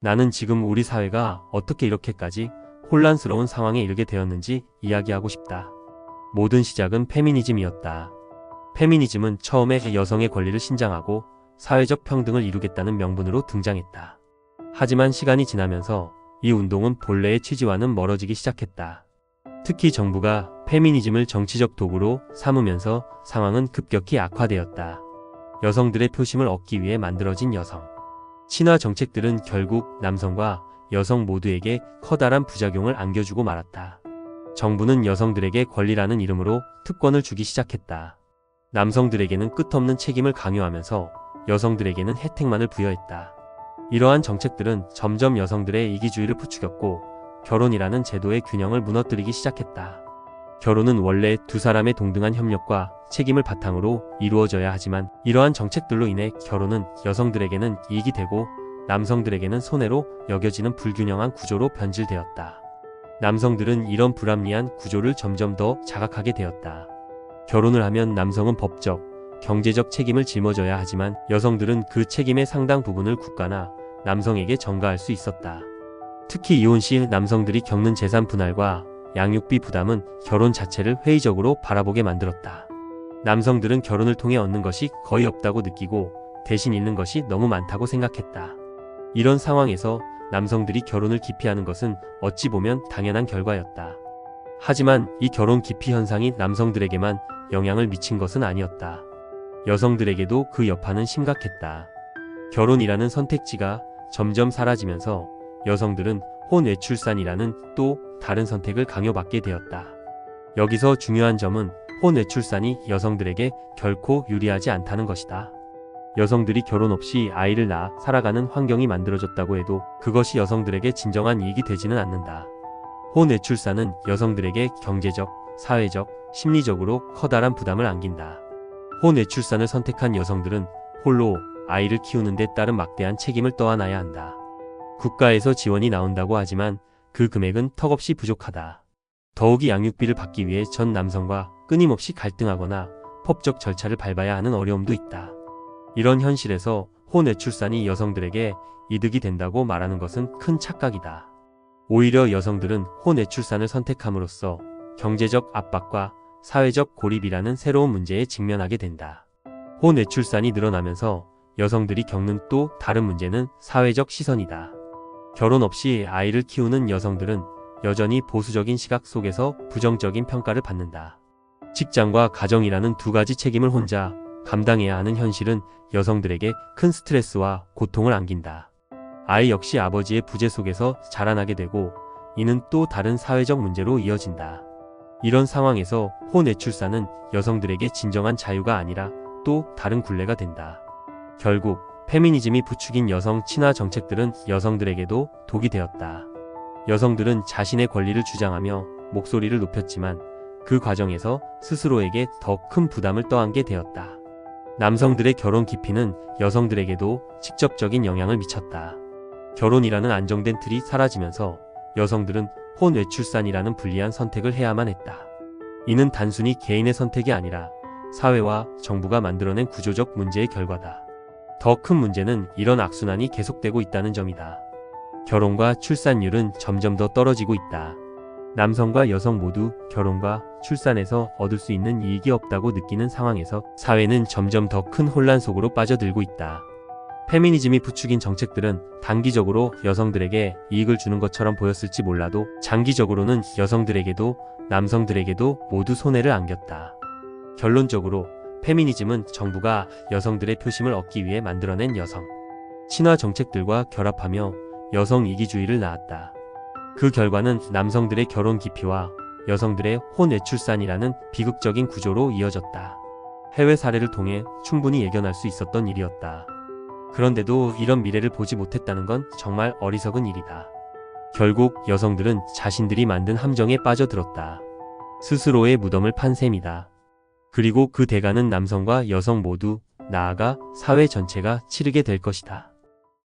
나는 지금 우리 사회가 어떻게 이렇게까지 혼란스러운 상황에 이르게 되었는지 이야기하고 싶다. 모든 시작은 페미니즘이었다. 페미니즘은 처음에 여성의 권리를 신장하고 사회적 평등을 이루겠다는 명분으로 등장했다. 하지만 시간이 지나면서 이 운동은 본래의 취지와는 멀어지기 시작했다. 특히 정부가 페미니즘을 정치적 도구로 삼으면서 상황은 급격히 악화되었다. 여성들의 표심을 얻기 위해 만들어진 여성 친화 정책들은 결국 남성과 여성 모두에게 커다란 부작용을 안겨주고 말았다. 정부는 여성들에게 권리라는 이름으로 특권을 주기 시작했다. 남성들에게는 끝없는 책임을 강요하면서 여성들에게는 혜택만을 부여했다. 이러한 정책들은 점점 여성들의 이기주의를 부추겼고 결혼이라는 제도의 균형을 무너뜨리기 시작했다. 결혼은 원래 두 사람의 동등한 협력과 책임을 바탕으로 이루어져야 하지만 이러한 정책들로 인해 결혼은 여성들에게는 이익이 되고 남성들에게는 손해로 여겨지는 불균형한 구조로 변질되었다. 남성들은 이런 불합리한 구조를 점점 더 자각하게 되었다. 결혼을 하면 남성은 법적, 경제적 책임을 짊어져야 하지만 여성들은 그 책임의 상당 부분을 국가나 남성에게 전가할 수 있었다. 특히 이혼 시 남성들이 겪는 재산 분할과 양육비 부담은 결혼 자체를 회의적으로 바라보게 만들었다. 남성들은 결혼을 통해 얻는 것이 거의 없다고 느끼고 대신 잃는 것이 너무 많다고 생각했다. 이런 상황에서 남성들이 결혼을 기피하는 것은 어찌 보면 당연한 결과였다. 하지만 이 결혼 기피 현상이 남성들에게만 영향을 미친 것은 아니었다. 여성들에게도 그 여파는 심각했다. 결혼이라는 선택지가 점점 사라지면서 여성들은 혼외출산이라는 또 다른 선택을 강요받게 되었다. 여기서 중요한 점은 혼외출산이 여성들에게 결코 유리하지 않다는 것이다. 여성들이 결혼 없이 아이를 낳아 살아가는 환경이 만들어졌다고 해도 그것이 여성들에게 진정한 이익이 되지는 않는다. 혼외출산은 여성들에게 경제적, 사회적, 심리적으로 커다란 부담을 안긴다. 혼외출산을 선택한 여성들은 홀로 아이를 키우는 데 따른 막대한 책임을 떠안아야 한다. 국가에서 지원이 나온다고 하지만 그 금액은 턱없이 부족하다. 더욱이 양육비를 받기 위해 전 남성과 끊임없이 갈등하거나 법적 절차를 밟아야 하는 어려움도 있다. 이런 현실에서 혼외출산이 여성들에게 이득이 된다고 말하는 것은 큰 착각이다. 오히려 여성들은 혼외출산을 선택함으로써 경제적 압박과 사회적 고립이라는 새로운 문제에 직면하게 된다. 혼외출산이 늘어나면서 여성들이 겪는 또 다른 문제는 사회적 시선이다. 결혼 없이 아이를 키우는 여성들은 여전히 보수적인 시각 속에서 부정적인 평가를 받는다. 직장과 가정이라는 두 가지 책임을 혼자 감당해야 하는 현실은 여성들에게 큰 스트레스와 고통을 안긴다. 아이 역시 아버지의 부재 속에서 자라나게 되고 이는 또 다른 사회적 문제로 이어진다. 이런 상황에서 혼외출산은 여성들에게 진정한 자유가 아니라 또 다른 굴레가 된다. 결국 페미니즘이 부추긴 여성 친화 정책들은 여성들에게도 독이 되었다. 여성들은 자신의 권리를 주장하며 목소리를 높였지만 그 과정에서 스스로에게 더 큰 부담을 떠안게 되었다. 남성들의 결혼 기피는 여성들에게도 직접적인 영향을 미쳤다. 결혼이라는 안정된 틀이 사라지면서 여성들은 혼외출산이라는 불리한 선택을 해야만 했다. 이는 단순히 개인의 선택이 아니라 사회와 정부가 만들어낸 구조적 문제의 결과다. 더 큰 문제는 이런 악순환이 계속되고 있다는 점이다. 결혼과 출산율은 점점 더 떨어지고 있다. 남성과 여성 모두 결혼과 출산에서 얻을 수 있는 이익이 없다고 느끼는 상황에서 사회는 점점 더 큰 혼란 속으로 빠져들고 있다. 페미니즘이 부추긴 정책들은 단기적으로 여성들에게 이익을 주는 것처럼 보였을지 몰라도 장기적으로는 여성들에게도 남성들에게도 모두 손해를 안겼다. 결론적으로 페미니즘은 정부가 여성들의 표심을 얻기 위해 만들어낸 여성 친화 정책들과 결합하며 여성 이기주의를 낳았다. 그 결과는 남성들의 결혼 기피와 여성들의 혼외출산이라는 비극적인 구조로 이어졌다. 해외 사례를 통해 충분히 예견할 수 있었던 일이었다. 그런데도 이런 미래를 보지 못했다는 건 정말 어리석은 일이다. 결국 여성들은 자신들이 만든 함정에 빠져들었다. 스스로의 무덤을 판 셈이다. 그리고 그 대가는 남성과 여성 모두, 나아가 사회 전체가 치르게 될 것이다.